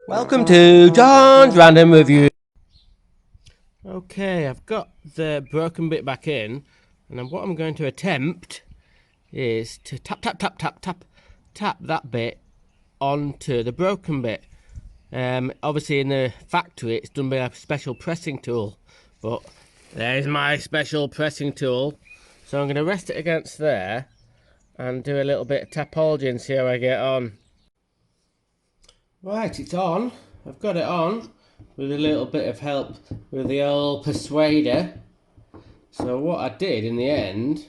Welcome to John's Random Review. Okay, I've got the broken bit back in, and then what I'm going to attempt is to tap that bit onto the broken bit. Obviously in the factory it's done by a special pressing tool, but there's my special pressing tool. So I'm going to rest it against there and do a little bit of tapology and see how I get on. Right, it's on. I've got it on with a little bit of help with the old persuader. So what I did in the end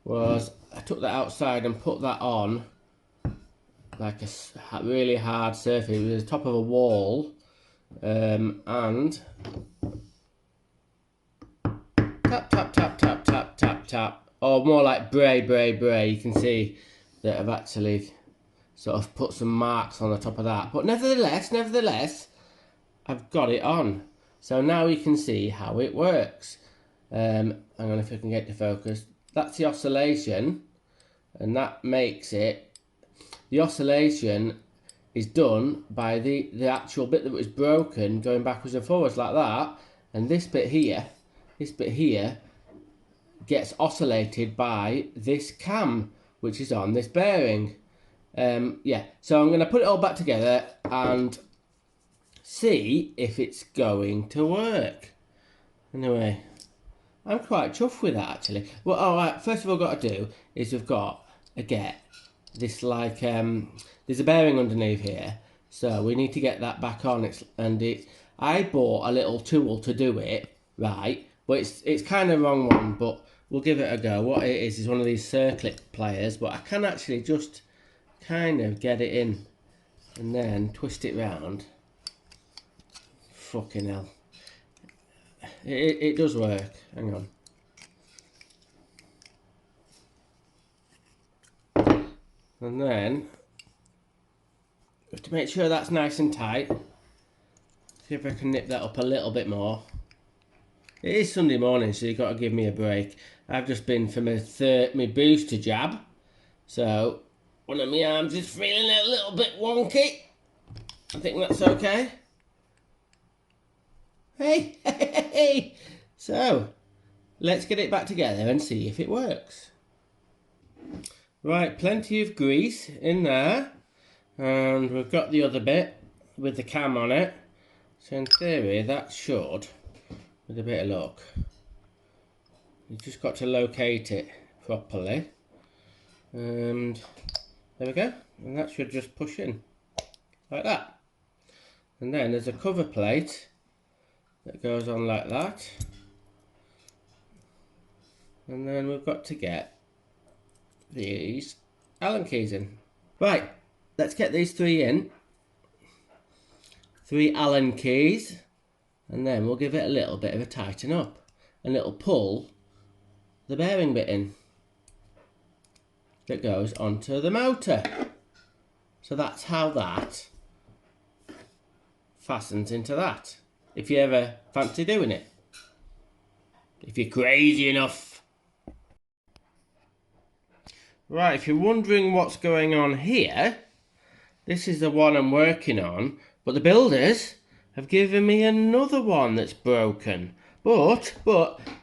was I took that outside and put that on like a really hard surface. It was the top of a wall, and tap, or more like bray. You can see that I've actually sort of put some marks on the top of that, but nevertheless I've got it on. So now you can see how it works. Hang on, if I can get to focus. That's the oscillation, and that makes it, the oscillation is done by the actual bit that was broken going backwards and forwards like that, and this bit here gets oscillated by this cam which is on this bearing. Yeah, so I'm going to put it all back together and see if it's going to work. Anyway, I'm quite chuffed with that actually. Well, alright, first of all got to do is we've got to get this, like, there's a bearing underneath here, so we need to get that back on. I bought a little tool to do it, right, but it's kind of wrong one, but we'll give it a go. What it is one of these circlip pliers, but I can actually just kind of get it in and then twist it round. Fucking hell. It does work. Hang on. And then we have to make sure that's nice and tight. See if I can nip that up a little bit more. It is Sunday morning, so you've got to give me a break. I've just been for my booster jab, so one of my arms is feeling a little bit wonky. I think that's okay. Hey. So let's get it back together and see if it works. Right, plenty of grease in there, and we've got the other bit with the cam on it. So in theory that should, with a bit of luck, you've just got to locate it properly, and there we go, and that should just push in like that. And then there's a cover plate that goes on like that, and then we've got to get these Allen keys in. Right, let's get these three in. 3 Allen keys, and then we'll give it a little bit of a tighten up, and it'll pull the bearing bit in that goes onto the motor. So that's how that fastens into that, if you ever fancy doing it, if you're crazy enough. Right, if you're wondering what's going on here, this is the one I'm working on, but the builders have given me another one that's broken. But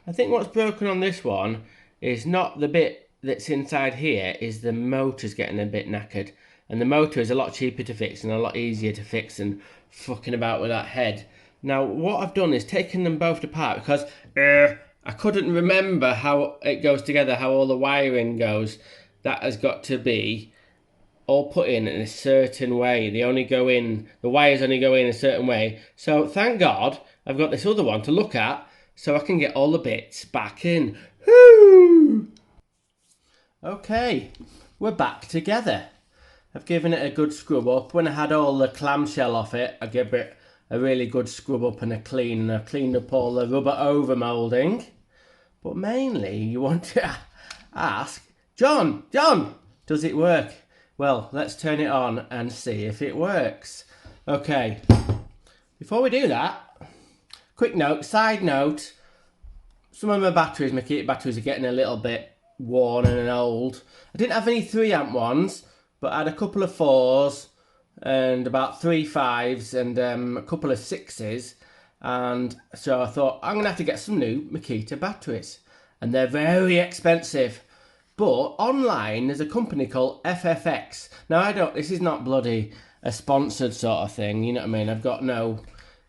I think what's broken on this one is not the bit that's inside here, is the motor's getting a bit knackered. And the motor is a lot cheaper to fix and a lot easier to fix than fucking about with that head. Now what I've done is taken them both apart because I couldn't remember how it goes together, how all the wiring goes. That has got to be all put in a certain way. They only go in, the wires only go in a certain way. So thank God I've got this other one to look at, so I can get all the bits back in. Woo! Okay, we're back together. I've given it a good scrub up. When I had all the clamshell off it, I gave it a really good scrub up and a clean, and I've cleaned up all the rubber over moulding. But mainly you want to ask, John, does it work? Well, let's turn it on and see if it works. Okay, before we do that, quick note, side note, some of my batteries, my kit batteries, are getting a little bit worn and old. I didn't have any 3 amp ones, but I had a couple of 4s, and about 3 5s and a couple of 6s. And so I thought, I'm going to have to get some new Makita batteries. And they're very expensive. But online, there's a company called FFX. Now, this is not bloody a sponsored sort of thing, you know what I mean? I've got no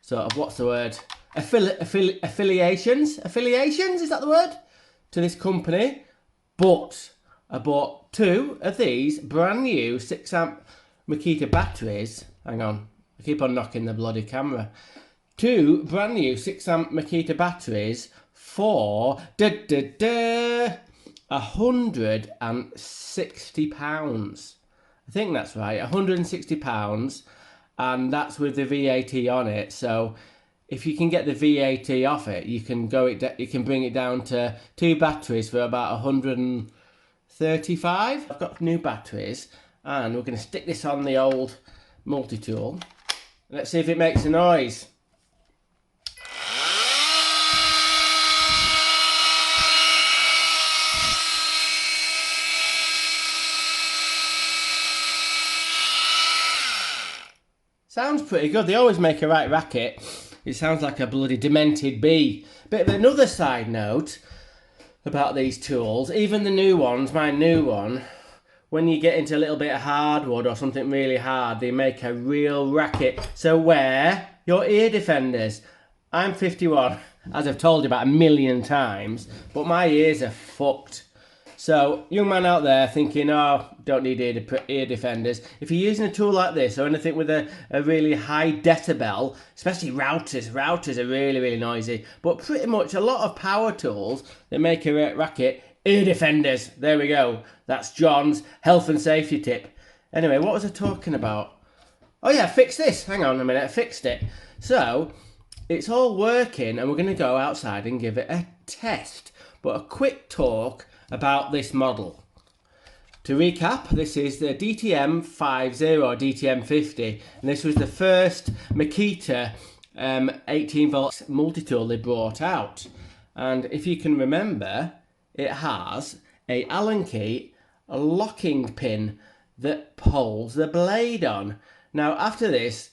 sort of, what's the word? Affiliations? Affiliations, is that the word? To this company. But I bought 2 of these brand new 6 amp Makita batteries. Hang on, I keep on knocking the bloody camera. 2 brand new 6 amp Makita batteries for £160. I think that's right, £160, and that's with the VAT on it. So if you can get the VAT off it, you can bring it down to 2 batteries for about 135. I've got new batteries, and we're going to stick this on the old multi-tool. Let's see if it makes a noise. Sounds pretty good. They always make a right racket. It sounds like a bloody demented bee. Bit of another side note about these tools, even the new ones, my new one, when you get into a little bit of hardwood or something really hard, they make a real racket. So wear your ear defenders. I'm 51, as I've told you about a million times, but my ears are fucked. So, young man out there thinking, oh, don't need ear defenders. If you're using a tool like this or anything with a really high decibel, especially routers are really, really noisy. But pretty much a lot of power tools that make a racket, ear defenders. There we go. That's John's health and safety tip. Anyway, what was I talking about? Oh yeah, fix this. Hang on a minute, I fixed it. So, it's all working and we're going to go outside and give it a test. But a quick talk about this model. To recap, this is the DTM50 or DTM50, and this was the first Makita 18 volts multi-tool they brought out. And if you can remember, it has a Allen key, a locking pin that pulls the blade on. Now after this,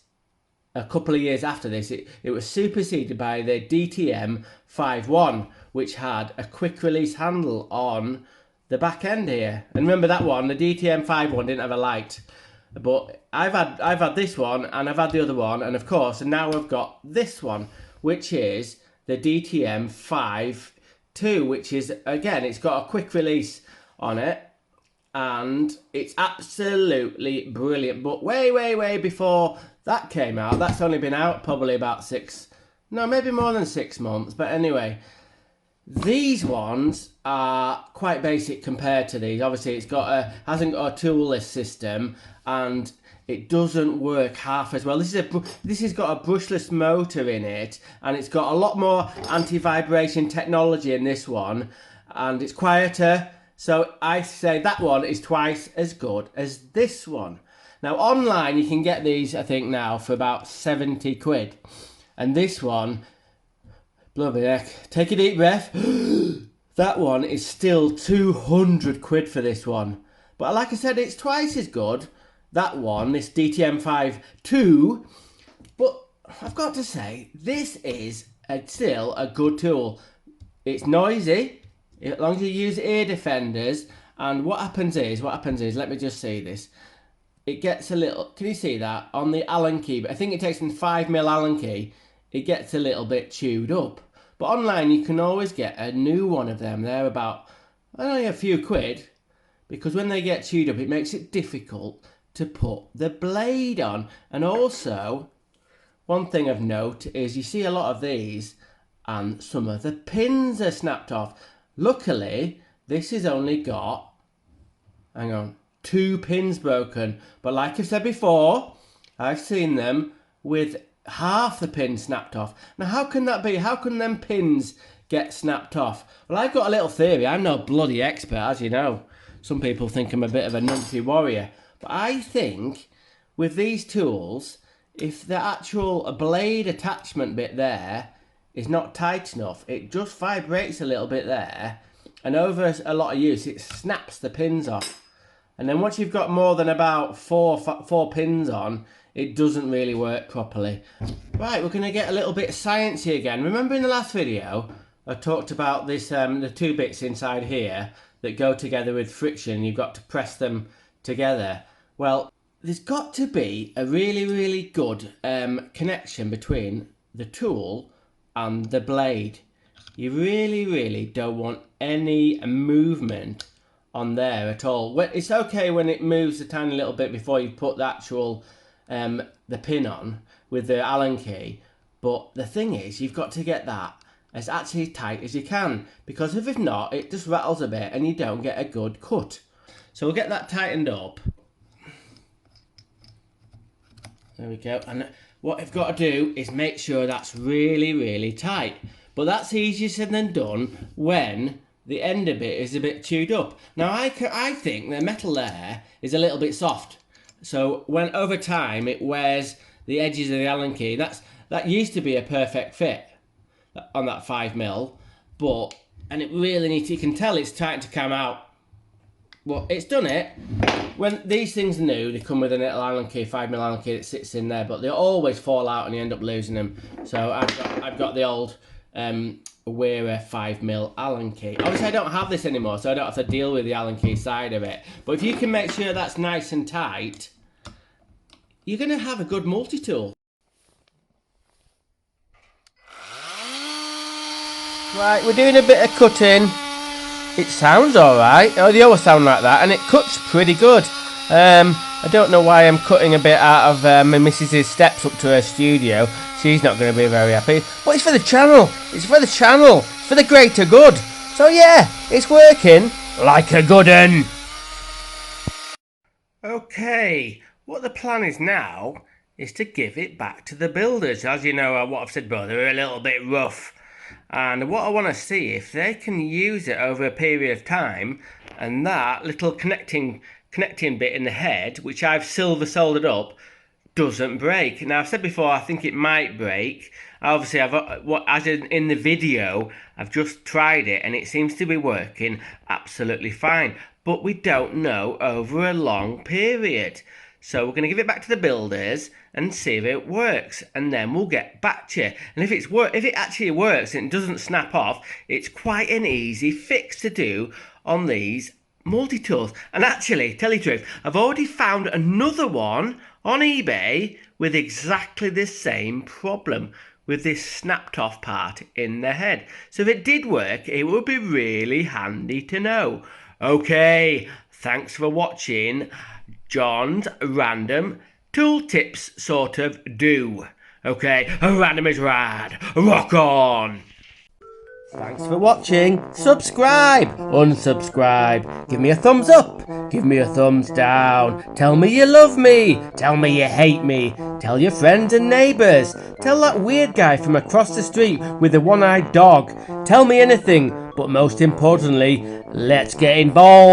a couple of years after this, it was superseded by the DTM51, which had a quick release handle on the back end here. And remember that one, the DTM51 didn't have a light. But I've had this one, and I've had the other one, and of course, and now I've got this one, which is the DTM52, which is, again, it's got a quick release on it, and it's absolutely brilliant. But way before that came out, that's only been out probably about maybe more than 6 months, but anyway, these ones are quite basic compared to these. Obviously, hasn't got a tool list system, and it doesn't work half as well. This has got a brushless motor in it, and it's got a lot more anti-vibration technology in this one, and it's quieter. So I say that one is twice as good as this one. Now online you can get these, I think now, for about 70 quid, and this one, bloody heck, take a deep breath. That one is still 200 quid for this one. But like I said, it's twice as good, that one, this DTM52. But I've got to say, this is still a good tool. It's noisy, as long as you use ear defenders. And what happens is, let me just see this. It gets a little, can you see that? On the Allen key, but I think it takes a 5mm Allen key. It gets a little bit chewed up. But online you can always get a new one of them. They're about, only a few quid, because when they get chewed up it makes it difficult to put the blade on. And also, one thing of note is you see a lot of these and some of the pins are snapped off. Luckily, this has only got, hang on, 2 pins broken. But like I've said before, I've seen them with half the pin snapped off. Now how can that be? How can them pins get snapped off? Well, I've got a little theory. I'm no bloody expert, as you know. Some people think I'm a bit of a numpty warrior. But I think with these tools, if the actual blade attachment bit there is not tight enough, it just vibrates a little bit there, and over a lot of use it snaps the pins off. And then once you've got more than about four pins on, it doesn't really work properly. Right, we're going to get a little bit sciencey again. Remember in the last video, I talked about this, the two bits inside here that go together with friction. You've got to press them together. Well, there's got to be a really, really good connection between the tool and the blade. You really, really don't want any movement on there at all. It's okay when it moves a tiny little bit before you put the actual the pin on with the Allen key, but the thing is you've got to get that as actually tight as you can, because if not it just rattles a bit and you don't get a good cut. So we'll get that tightened up. There we go. And what I've got to do is make sure that's really, really tight, but that's easier said than done when the end of it is a bit chewed up. Now I think the metal there is a little bit soft, so when over time it wears the edges of the Allen key. That used to be a perfect fit on that 5mm, and it really needs, you can tell it's starting to come out. Well, it's done it. When these things are new, they come with a little Allen key, 5mm Allen key that sits in there, but they always fall out and you end up losing them. So I've got the old Wearer 5mm Allen key. Obviously I don't have this anymore, so I don't have to deal with the Allen key side of it. But if you can make sure that's nice and tight, you're going to have a good multi-tool. Right, we're doing a bit of cutting. It sounds alright. Oh, they always sound like that, and it cuts pretty good. I don't know why I'm cutting a bit out of my missus's steps up to her studio. She's not going to be very happy. But it's for the channel. It's for the channel. It's for the greater good. So yeah, it's working like a good un. Okay, what the plan is now is to give it back to the builders. As you know, what I've said before, they're a little bit rough. And what I want to see if they can use it over a period of time, and that little connecting bit in the head, which I've silver soldered up, doesn't break. Now I've said before I think it might break. Obviously as in the video I've just tried it and it seems to be working absolutely fine, but we don't know over a long period. So we're going to give it back to the builders and see if it works, and then we'll get back to you. And if it actually works and it doesn't snap off, it's quite an easy fix to do on these multi-tools. And actually, tell you the truth, I've already found another one on eBay with exactly the same problem, with this snapped off part in the head. So if it did work, it would be really handy to know. Okay, thanks for watching John's Random Tool Tips sort of do. Okay, random is rad. Rock on! Thanks for watching. Subscribe, unsubscribe, give me a thumbs up, give me a thumbs down, tell me you love me, tell me you hate me, tell your friends and neighbours, tell that weird guy from across the street with the one-eyed dog, tell me anything, but most importantly, let's get involved.